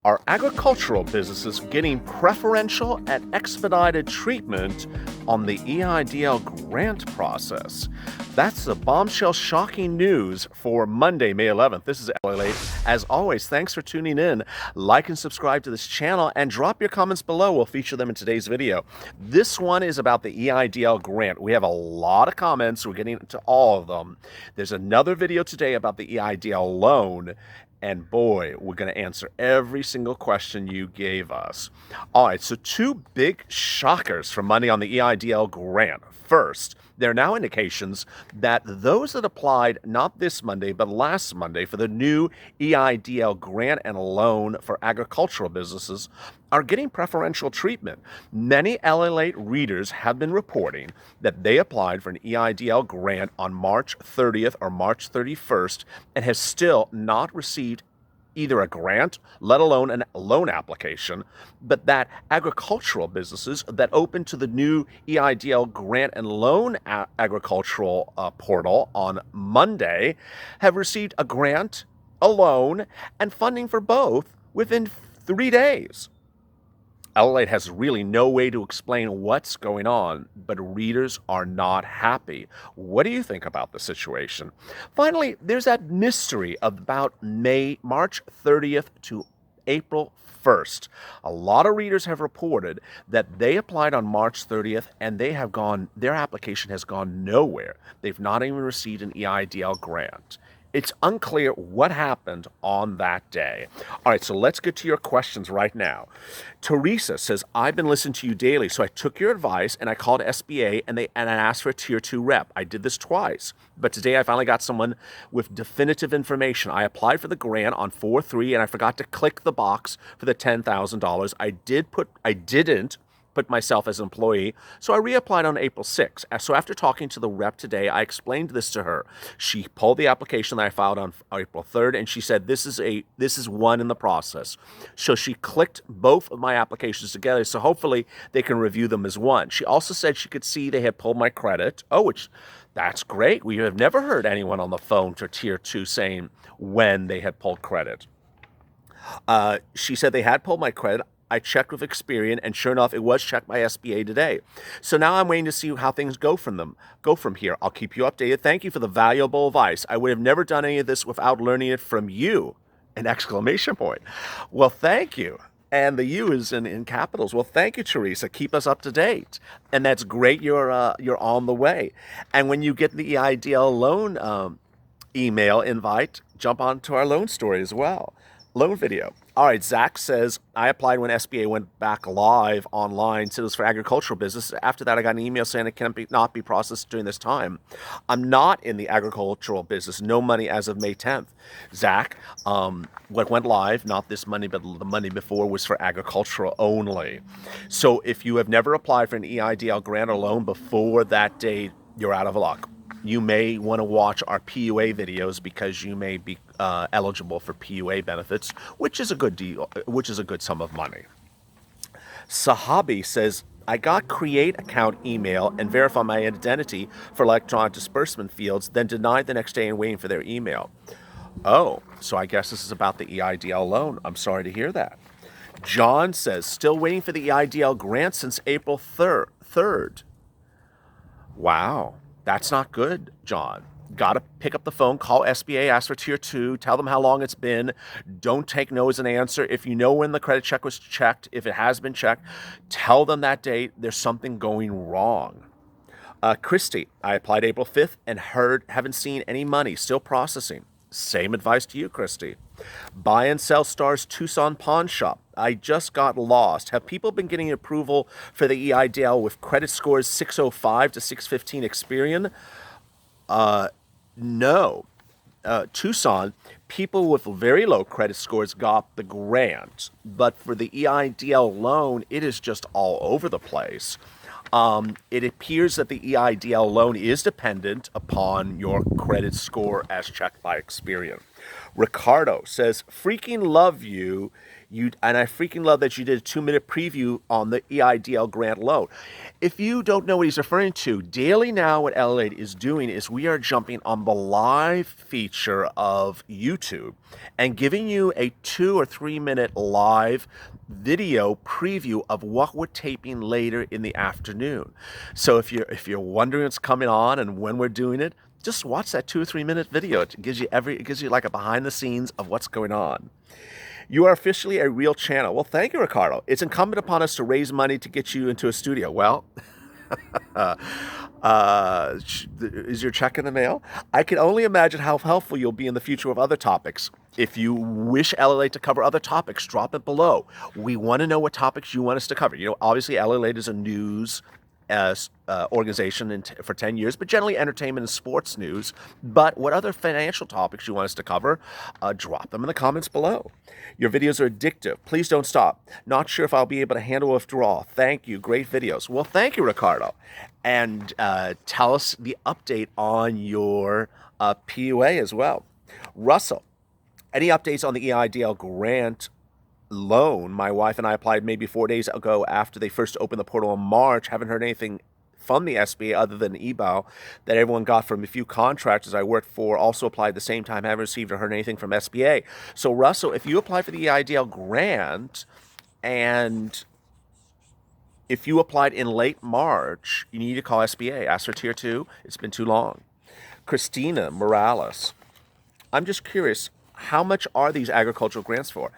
Are agricultural businesses getting preferential and expedited treatment on the EIDL grant process? That's the bombshell shocking news for Monday, May 11th. This is LALATE. As always, thanks for tuning in. Like and subscribe to this channel and drop your comments below. We'll feature them in today's video. This one is about the EIDL grant. We have a lot of comments. We're getting into all of them. There's another video today about the EIDL loan. And boy, we're going to answer every single question you gave us. All right, so two big shockers from Monday on the EIDL grant. First, there are now indications that those that applied not this Monday, but last Monday for the new EIDL grant and loan for agricultural businesses are getting preferential treatment. Many LALATE readers have been reporting that they applied for an EIDL grant on March 30th or March 31st and have still not received either a grant, let alone a loan application, but that agricultural businesses that open to the new EIDL grant and loan agricultural portal on Monday have received a grant, a loan, and funding for both within 3 days. LALATE has really no way to explain what's going on, but readers are not happy. What do you think about the situation? Finally, there's that mystery about March 30th to April 1st. A lot of readers have reported that they applied on March 30th and their application has gone nowhere. They've not even received an EIDL grant. It's unclear what happened on that day. All right, so let's get to your questions right now. Teresa says, I've been listening to you daily, so I took your advice and I called SBA and I asked for a Tier 2 rep. I did this twice, but today I finally got someone with definitive information. I applied for the grant on 4/3 and I forgot to click the box for the $10,000. I didn't put myself as an employee, so I reapplied on April 6th. So after talking to the rep today, I explained this to her. She pulled the application that I filed on April 3rd, and she said, this is one in the process. So she clicked both of my applications together, so hopefully they can review them as one. She also said she could see they had pulled my credit. That's great. We have never heard anyone on the phone for Tier 2 saying when they had pulled credit. She said they had pulled my credit. I checked with Experian, and sure enough, it was checked by SBA today. So now I'm waiting to see how things go from here. I'll keep you updated. Thank you for the valuable advice. I would have never done any of this without learning it from you! An exclamation point. Well, thank you. And the U is in capitals. Well, thank you, Teresa. Keep us up to date. And that's great. You're on the way. And when you get the EIDL loan email invite, jump onto our loan story as well. Loan video. All right, Zach says, I applied when SBA went back live online, so it was for agricultural business. After that, I got an email saying it not be processed during this time. I'm not in the agricultural business. No money as of May 10th. Zach, what went live, not this Monday, but the Monday before, was for agricultural only. So if you have never applied for an EIDL grant or loan before that date, you're out of luck. You may want to watch our PUA videos because you may be eligible for PUA benefits, which is a good deal, which is a good sum of money. Sahabi says, I got create account email and verify my identity for electronic disbursement fields, then denied the next day and waiting for their email. Oh, so I guess this is about the EIDL loan. I'm sorry to hear that. John says, still waiting for the EIDL grant since April 3rd. Wow. That's not good, John. Got to pick up the phone, call SBA, ask for Tier 2, tell them how long it's been. Don't take no as an answer. If you know when the credit check was checked, if it has been checked, tell them that date. There's something going wrong. Christy, I applied April 5th and haven't seen any money, still processing. Same advice to you, Christy. Buy and sell stars Tucson Pawn Shop. I just got lost. Have people been getting approval for the EIDL with credit scores 605 to 615 Experian? No. Tucson, people with very low credit scores got the grant, but for the EIDL loan, it is just all over the place. It appears that the EIDL loan is dependent upon your credit score as checked by Experian. Ricardo says, freaking love you. And I freaking love that you did a 2-minute preview on the EIDL grant loan. If you don't know what he's referring to, Daily Now, what LALATE is doing is we are jumping on the live feature of YouTube and giving you a 2 or 3 minute live video preview of what we're taping later in the afternoon. So if you're wondering what's coming on and when we're doing it, just watch that 2 or 3 minute video. It gives you like a behind the scenes of what's going on. You are officially a real channel. Well, thank you, Ricardo. It's incumbent upon us to raise money to get you into a studio. Well, is your check in the mail? I can only imagine how helpful you'll be in the future with other topics. If you wish LALATE to cover other topics, drop it below. We want to know what topics you want us to cover. Obviously, LALATE is a news organization for 10 years, but generally entertainment and sports news. But what other financial topics you want us to cover, drop them in the comments below. Your videos are addictive. Please don't stop. Not sure if I'll be able to handle withdrawal. Thank you. Great videos. Well, thank you, Ricardo. And tell us the update on your PUA as well. Russell, any updates on the EIDL grant loan? My wife and I applied maybe 4 days ago after they first opened the portal in March. Haven't heard anything from the SBA other than eval that everyone got from a few contractors I worked for. Also applied at the same time. Haven't received or heard anything from SBA. So Russell, if you apply for the EIDL grant and if you applied in late March, you need to call SBA. Ask for Tier 2. It's been too long. Christina Morales, I'm just curious, how much are these agricultural grants for?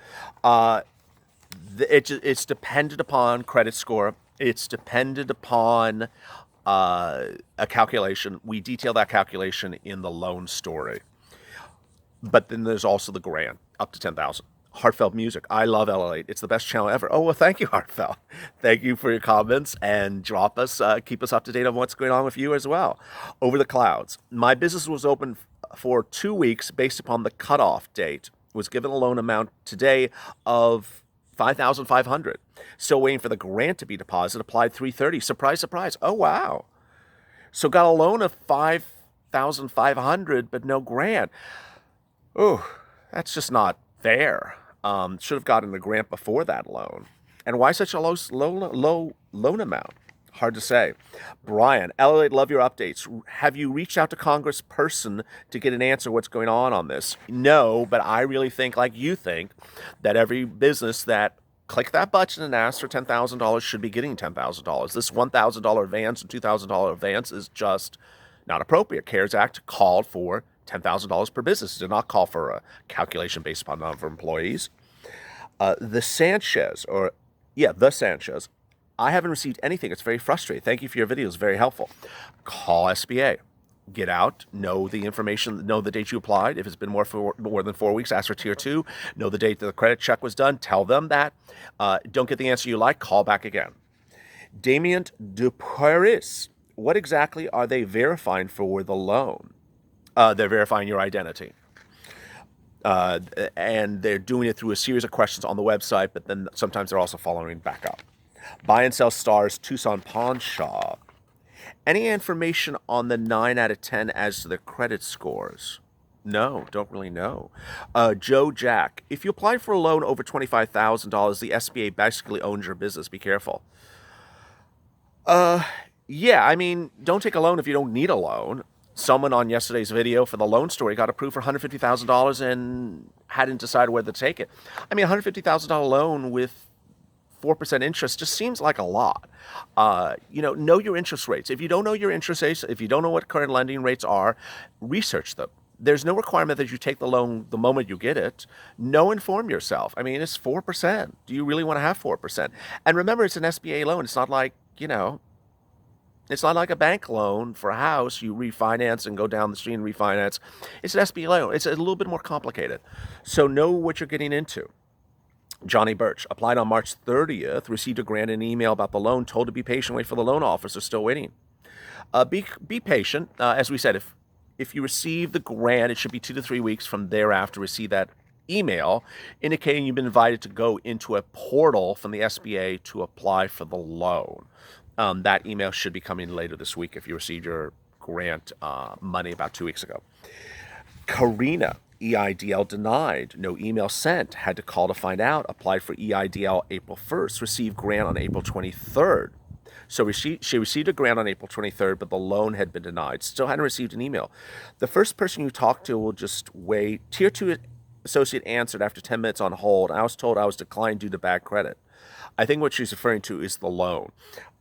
It's dependent upon credit score. It's dependent upon a calculation. We detail that calculation in the loan story. But then there's also the grant, up to $10,000. Heartfelt Music. I love LALATE. It's the best channel ever. Oh, well, thank you, Heartfelt. Thank you for your comments, and drop us, keep us up to date on what's going on with you as well. Over the Clouds. My business was open for 2 weeks based upon the cutoff date. Was given a loan amount today of $5,500. Still waiting for the grant to be deposited. Applied $330. Surprise, surprise. Oh, wow. So got a loan of $5,500, but no grant. Oh, that's just not fair. Should have gotten the grant before that loan. And why such a low loan amount? Hard to say. Brian, LALATE, love your updates. Have you reached out to Congressperson to get an answer what's going on this? No, but I really think, like you think, that every business that click that button and ask for $10,000 should be getting $10,000. This $1,000 advance and $2,000 advance is just not appropriate. CARES Act called for $10,000 per business. It did not call for a calculation based upon number of employees. The Sanchez, I haven't received anything. It's very frustrating. Thank you for your videos. Very helpful. Call SBA. Get out. Know the information. Know the date you applied. If it's been more than 4 weeks, ask for Tier 2. Know the date that the credit check was done. Tell them that. Don't get the answer you like. Call back again. Damien Dupuris. What exactly are they verifying for the loan? They're verifying your identity. And they're doing it through a series of questions on the website, but then sometimes they're also following back up. Buy and sell stars, Tucson Pawn Shop. Any information on the 9 out of 10 as to their credit scores? No, don't really know. Joe Jack, if you apply for a loan over $25,000, the SBA basically owns your business. Be careful. Yeah, I mean, don't take a loan if you don't need a loan. Someone on yesterday's video for the loan story got approved for $150,000 and hadn't decided whether to take it. I mean, a $150,000 loan with 4% interest just seems like a lot. Know your interest rates. If you don't know your interest rates, if you don't know what current lending rates are, research them. There's no requirement that you take the loan the moment you get it. Inform yourself. I mean, it's 4%. Do you really want to have 4%? And remember, it's an SBA loan. It's not like, it's not like a bank loan for a house. You refinance and go down the street and refinance. It's an SBA loan. It's a little bit more complicated. So know what you're getting into. Johnny Birch, applied on March 30th, received a grant and email about the loan, told to be patient, wait for the loan officer, still waiting. Be patient. As we said, if you receive the grant, it should be 2 to 3 weeks from thereafter receive that email indicating you've been invited to go into a portal from the SBA to apply for the loan. That email should be coming later this week if you received your grant money about 2 weeks ago. Karina, EIDL denied. No email sent. Had to call to find out. Applied for EIDL April 1st. Received grant on April 23rd. So she received a grant on April 23rd, but the loan had been denied. Still hadn't received an email. The first person you talk to will just wait. Tier 2 associate answered after 10 minutes on hold. I was told I was declined due to bad credit. I think what she's referring to is the loan.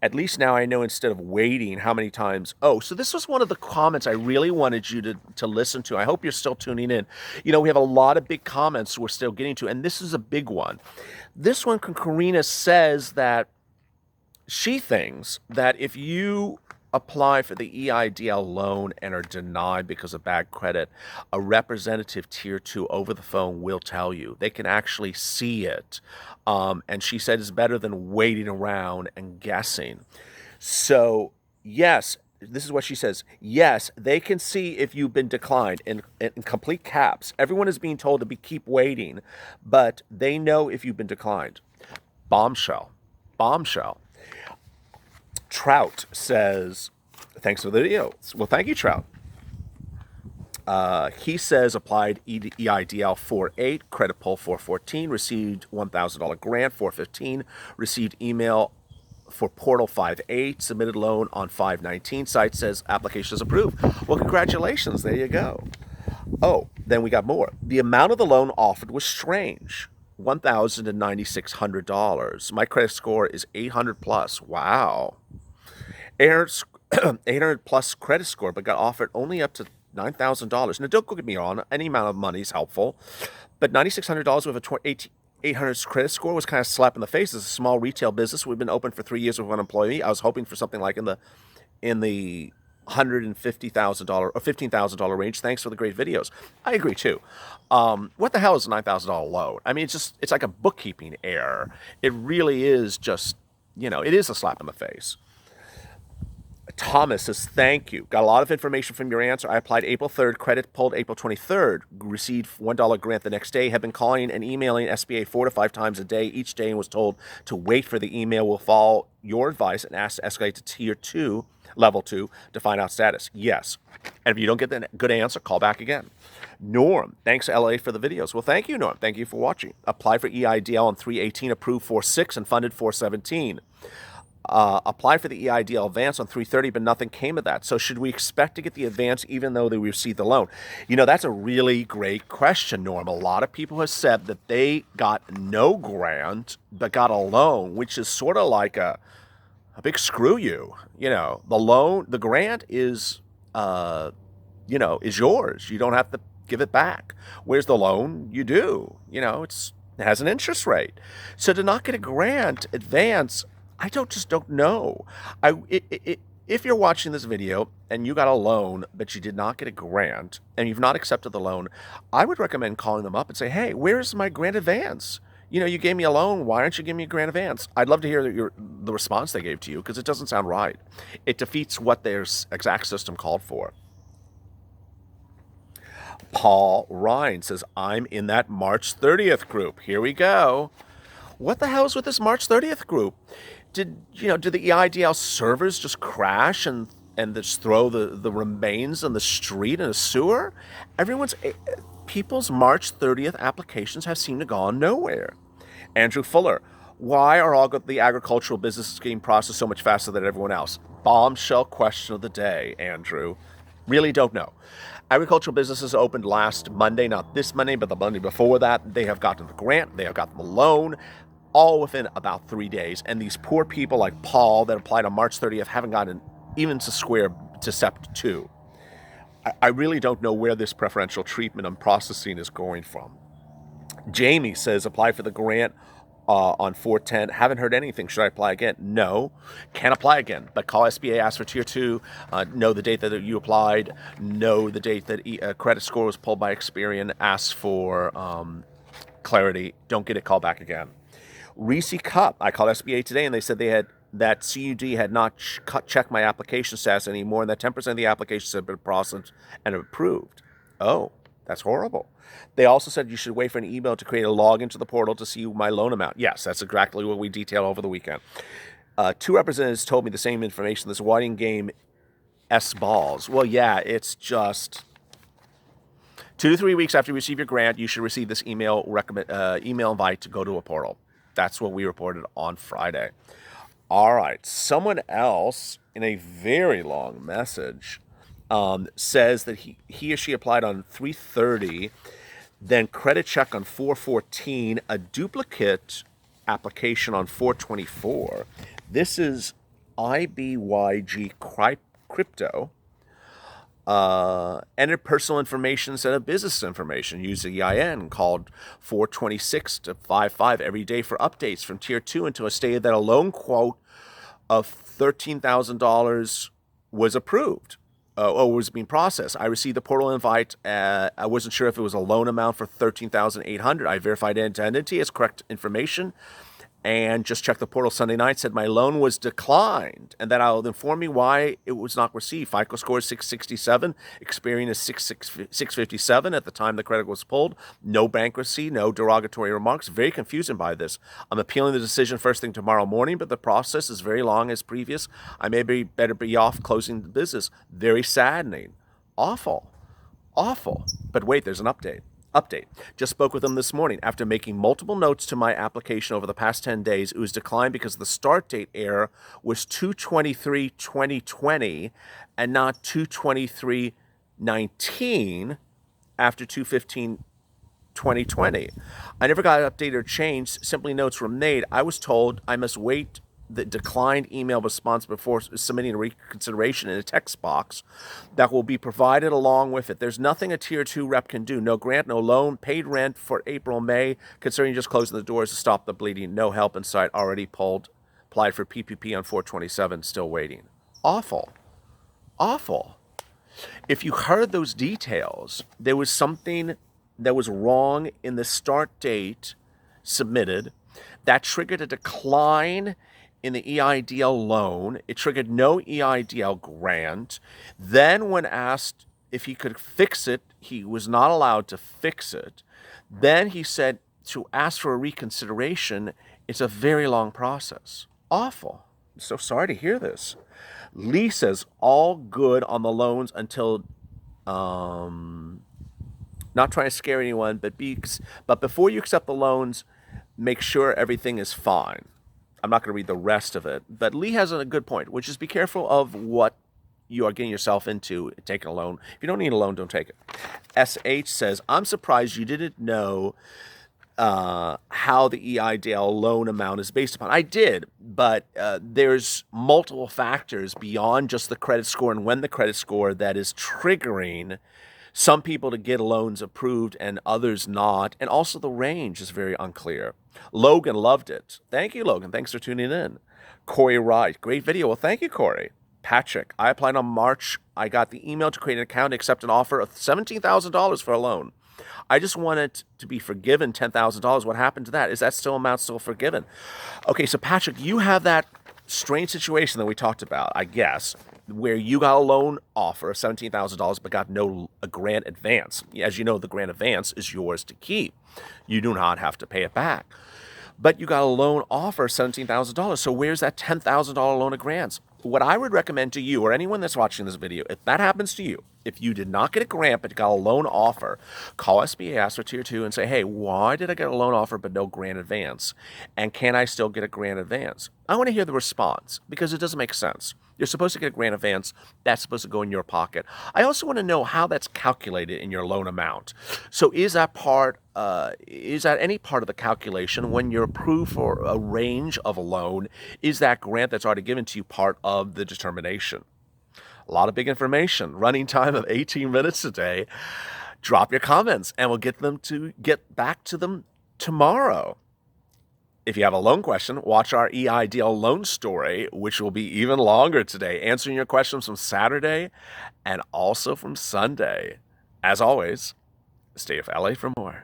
At least now I know instead of waiting how many times. Oh, so this was one of the comments I really wanted you to listen to. I hope you're still tuning in. You know, we have a lot of big comments we're still getting to, and this is a big one. This one, Karina says that she thinks that if you apply for the EIDL loan and are denied because of bad credit, a representative tier 2 over the phone will tell you. They can actually see it. And she said it's better than waiting around and guessing. So, yes, this is what she says. Yes, they can see if you've been declined in complete caps. Everyone is being told to keep waiting, but they know if you've been declined. Bombshell. Trout says, thanks for the video. Well, thank you, Trout. He says applied EIDL 4.8, credit pull 4.14, received $1,000 grant 4.15, received email for portal 5.8, submitted loan on 5.19. Site says application is approved. Well, congratulations. There you go. Oh, then we got more. The amount of the loan offered was strange. $1,960. My credit score is 800 plus. Wow. 800 plus credit score, but got offered only up to $9,000. Now, don't get me wrong, any amount of money is helpful, but $9,600 with a 800 credit score was kind of a slap in the face. It's a small retail business. We've been open for 3 years with one employee. I was hoping for something like in the $150,000 or $15,000 range. Thanks for the great videos. I agree too. What the hell is a $9,000 loan? I mean, it's like a bookkeeping error. It really is just, it is a slap in the face. Thomas says, thank you. Got a lot of information from your answer. I applied April 3rd, credit pulled April 23rd, received $1 grant the next day, have been calling and emailing SBA 4 to 5 times a day each day and was told to wait for the email. Will follow your advice and ask to escalate to tier 2, level 2 to find out status. Yes. And if you don't get the good answer, call back again. Norm, thanks LA for the videos. Well, thank you, Norm. Thank you for watching. Apply for EIDL on 3/18, approved 4/6 and funded 4/17. Apply for the EIDL advance on 3/30, but nothing came of that. So should we expect to get the advance even though they received the loan? That's a really great question, Norm. A lot of people have said that they got no grant, but got a loan, which is sort of like a big screw you. The loan, the grant is, is yours. You don't have to give it back. Where's the loan? You do. It has an interest rate. So to not get a grant advance, I just don't know. If you're watching this video and you got a loan, but you did not get a grant and you've not accepted the loan, I would recommend calling them up and say, hey, where's my grant advance? You gave me a loan. Why aren't you giving me a grant advance? I'd love to hear the response they gave to you because it doesn't sound right. It defeats what their exact system called for. Paul Ryan says, I'm in that March 30th group. Here we go. What the hell is with this March 30th group? Did the EIDL servers just crash and just throw the remains on the street in a sewer? People's March 30th applications have seemed to go on nowhere. Andrew Fuller, why are all the agricultural businesses getting processed so much faster than everyone else? Bombshell question of the day, Andrew. Really don't know. Agricultural businesses opened last Monday, not this Monday, but the Monday before that. They have gotten the grant, they have gotten the loan, all within about 3 days. And these poor people like Paul that applied on March 30th haven't gotten even to step 2. I really don't know where this preferential treatment and processing is going from. Jamie says, apply for the grant on 410. Haven't heard anything. Should I apply again? No. Can't apply again. But call SBA, ask for tier 2, know the date that you applied, know the date that credit score was pulled by Experian, ask for clarity. Don't get it, call back again. Reese Cup, I called SBA today and they said that CUD had not checked my application status anymore and that 10% of the applications had been processed and approved. Oh, that's horrible. They also said you should wait for an email to create a login to the portal to see my loan amount. Yes, that's exactly what we detailed over the weekend. 2 representatives told me the same information. This writing game S balls. Well, yeah, it's just 2 to 3 weeks after you receive your grant, you should receive this email invite to go to a portal. That's what we reported on Friday. All right. Someone else in a very long message says that he or she applied on 3/30, then credit check on 4/14, a duplicate application on 4/24. This is IBYG Crypto. Entered personal information instead of business information. Use the EIN called 426 to 55 every day for updates from Tier 2 until it stated that a loan quote of $13,000 was approved or was being processed. I received the portal invite. I wasn't sure if it was a loan amount for $13,800. I verified identity as correct information and just checked the portal Sunday night, said my loan was declined, and that I'll inform me why it was not received. FICO score is 667, Experian is 657 at the time the credit was pulled. No bankruptcy, no derogatory remarks. Very confusing by this. I'm appealing the decision first thing tomorrow morning, but the process is very long as previous. I may better be off closing the business. Very saddening. Awful. But wait, there's an update. Just spoke with them this morning. After making multiple notes to my application over the past 10 days, it was declined because the start date error was 2/23/2020 and not 2/23/19 after 2/15/2020. I never got updated or changed. Simply notes were made. I was told I must wait the declined email response before submitting a reconsideration in a text box that will be provided along with it. There's nothing a Tier 2 rep can do. No grant, no loan, paid rent for April, May, considering just closing the doors to stop the bleeding. No help in sight, already applied for PPP on 4/27, still waiting. Awful. If you heard those details, there was something that was wrong in the start date submitted that triggered a decline in the EIDL loan. It triggered no EIDL grant. Then when asked if he could fix it, he was not allowed to fix it. Then he said to ask for a reconsideration. It's a very long process. Awful. I'm so sorry to hear this. Lee says all good on the loans until, not trying to scare anyone, but before you accept the loans, make sure everything is fine. I'm not going to read the rest of it, but Lee has a good point, which is be careful of what you are getting yourself into taking a loan. If you don't need a loan, don't take it. SH says, I'm surprised you didn't know how the EIDL loan amount is based upon. I did, but there's multiple factors beyond just the credit score and when the credit score that is triggering some people to get loans approved and others not. And also the range is very unclear. Logan loved it. Thank you, Logan. Thanks for tuning in. Corey Wright, great video. Well, thank you, Corey. Patrick, I applied on March. I got the email to create an account and accept an offer of $17,000 for a loan. I just wanted to be forgiven $10,000. What happened to that? Is that amount still forgiven? Okay, so Patrick, you have that strange situation that we talked about, I guess, where you got a loan offer of $17,000 but got a grant advance. As you know, the grant advance is yours to keep. You do not have to pay it back. But you got a loan offer of $17,000. So where's that $10,000 loan of grants? What I would recommend to you or anyone that's watching this video, if that happens to you, if you did not get a grant but you got a loan offer, call SBA, ask for Tier 2 and say, hey, why did I get a loan offer but no grant advance? And can I still get a grant advance? I want to hear the response because it doesn't make sense. You're supposed to get a grant advance. That's supposed to go in your pocket. I also want to know how that's calculated in your loan amount. So is that any part of the calculation when you're approved for a range of a loan? Is that grant that's already given to you part of the determination? A lot of big information. Running time of 18 minutes today. Drop your comments and we'll get back to them tomorrow. If you have a loan question, watch our EIDL loan story, which will be even longer today, answering your questions from Saturday and also from Sunday. As always, stay with LA for more.